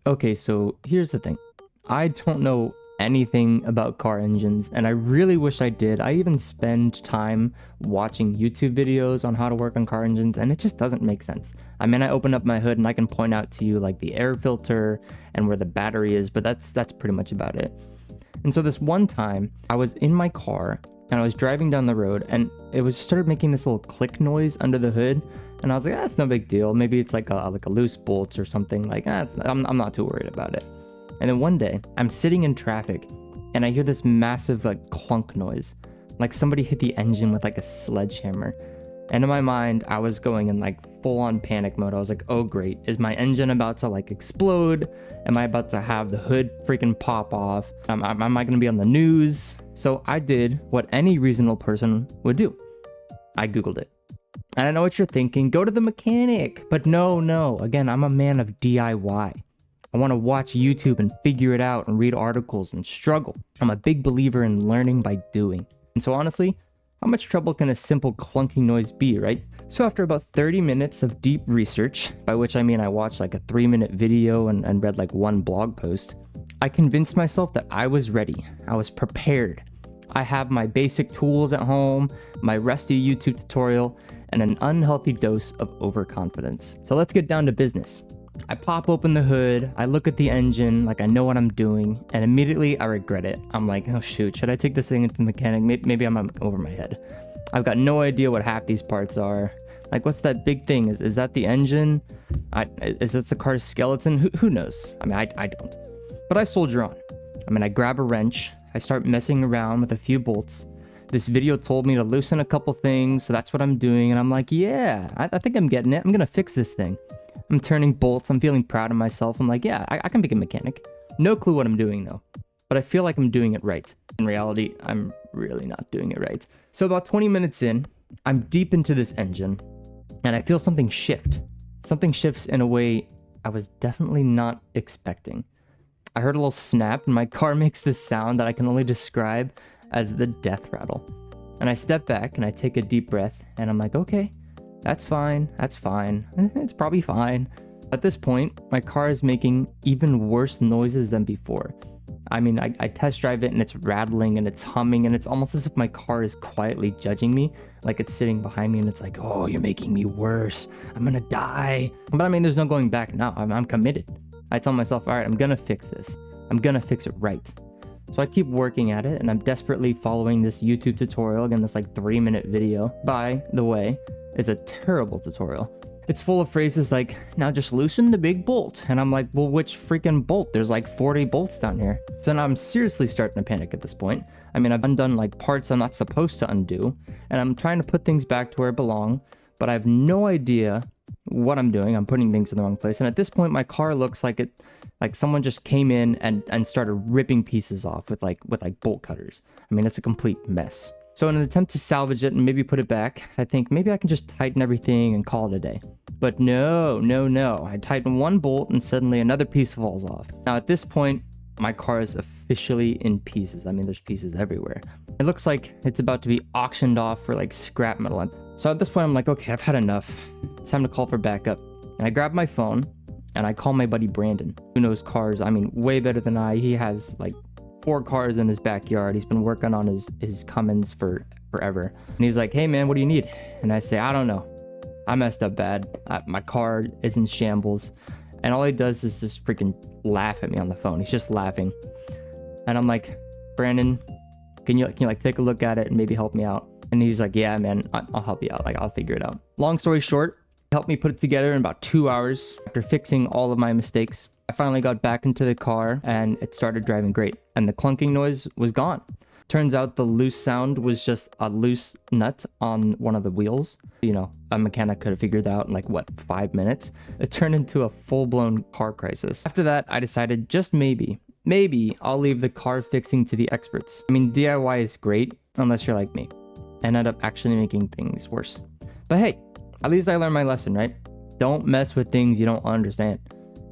Okay, so here's the thing. I don't know anything about car engines, and I really wish I did. I even spend time watching YouTube videos on how to work on car engines, and it just doesn't make sense. I mean, I open up my hood and I can point out to you like the air filter and where the battery is, but that's pretty much about it. And so this one time, I was in my car and I was driving down the road, and it was started making this little click noise under the hood. And I was like, that's no big deal. Maybe it's like a loose bolt or something. Like, I'm not too worried about it. And then one day, I'm sitting in traffic, and I hear this massive like clunk noise, like somebody hit the engine with like a sledgehammer. And in my mind, I was going in like full-on panic mode. I was like, oh great, is my engine about to like explode? Am I about to have the hood freaking pop off? Am I gonna be on the news? So I did what any reasonable person would do. I Googled it. And I know what you're thinking, go to the mechanic. But no, again, I'm a man of DIY. I want to watch YouTube and figure it out and read articles and struggle. I'm a big believer in learning by doing. And so honestly, how much trouble can a simple clunking noise be, right? So after about 30 minutes of deep research, by which I mean I watched like a 3-minute video and read like one blog post, I convinced myself that I was ready. I was prepared. I have my basic tools at home, my rusty YouTube tutorial, and an unhealthy dose of overconfidence. So let's get down to business. I pop open the hood, I look at the engine like I know what I'm doing, and immediately I regret it. I'm like, oh shoot, should I take this thing into the mechanic? Maybe I'm over my head. I've got no idea what half these parts are. Like, what's that big thing? Is that the engine? Is that the car's skeleton? Who knows? I mean, I don't. But I soldier on. I mean, I grab a wrench, I start messing around with a few bolts. This video told me to loosen a couple things, so that's what I'm doing. And I'm like, yeah, I think I'm getting it. I'm gonna fix this thing. I'm turning bolts. I'm feeling proud of myself. I'm like, yeah, I can be a mechanic. No clue what I'm doing though, but I feel like I'm doing it right. In reality, I'm really not doing it right. So about 20 minutes in, I'm deep into this engine and I feel something shift. Something shifts in a way I was definitely not expecting. I heard a little snap and my car makes this sound that I can only describe as the death rattle. And I step back and I take a deep breath and I'm like, okay, that's fine. It's probably fine. At this point, my car is making even worse noises than before. I mean, I test drive it and it's rattling and it's humming and it's almost as if my car is quietly judging me. Like it's sitting behind me and it's like, oh, you're making me worse. I'm gonna die. But I mean, there's no going back now. I'm committed. I tell myself, all right, I'm gonna fix this. I'm gonna fix it right. So I keep working at it and I'm desperately following this YouTube tutorial. Again, this like 3-minute video. By the way, it's a terrible tutorial. It's full of phrases like, now just loosen the big bolt. And I'm like, well, which freaking bolt? There's like 40 bolts down here. So now I'm seriously starting to panic at this point. I mean, I've undone like parts I'm not supposed to undo. And I'm trying to put things back to where it belong. But I have no idea what I'm doing. I'm putting things in the wrong place. And at this point, my car looks like someone just came in and started ripping pieces off with like bolt cutters. I mean, it's a complete mess. So in an attempt to salvage it and maybe put it back, I think maybe I can just tighten everything and call it a day. But no. I tighten one bolt and suddenly another piece falls off. Now at this point, my car is officially in pieces. I mean, there's pieces everywhere. It looks like it's about to be auctioned off for like scrap metal. So at this point, I'm like, okay, I've had enough. It's time to call for backup. And I grab my phone and I call my buddy Brandon, who knows cars, I mean, way better than I. He has like 4 cars in his backyard. He's been working on his Cummins for forever. And he's like, hey man, what do you need? And I say, I don't know. I messed up bad. My car is in shambles. And all he does is just freaking laugh at me on the phone. He's just laughing. And I'm like, Brandon, can you like take a look at it and maybe help me out? And he's like, yeah, man, I'll help you out. Like, I'll figure it out. Long story short, he helped me put it together in about 2 hours. After fixing all of my mistakes, I finally got back into the car and it started driving great. And the clunking noise was gone. Turns out the loose sound was just a loose nut on one of the wheels. You know, a mechanic could have figured that out in like, what, 5 minutes? It turned into a full-blown car crisis. After that, I decided just maybe I'll leave the car fixing to the experts. I mean, DIY is great, unless you're like me, and end up actually making things worse. But hey, at least I learned my lesson, right? Don't mess with things you don't understand.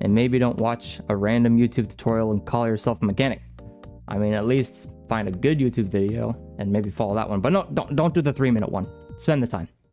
And maybe don't watch a random YouTube tutorial and call yourself a mechanic. I mean, at least find a good YouTube video and maybe follow that one. But no, don't do the 3-minute one. Spend the time.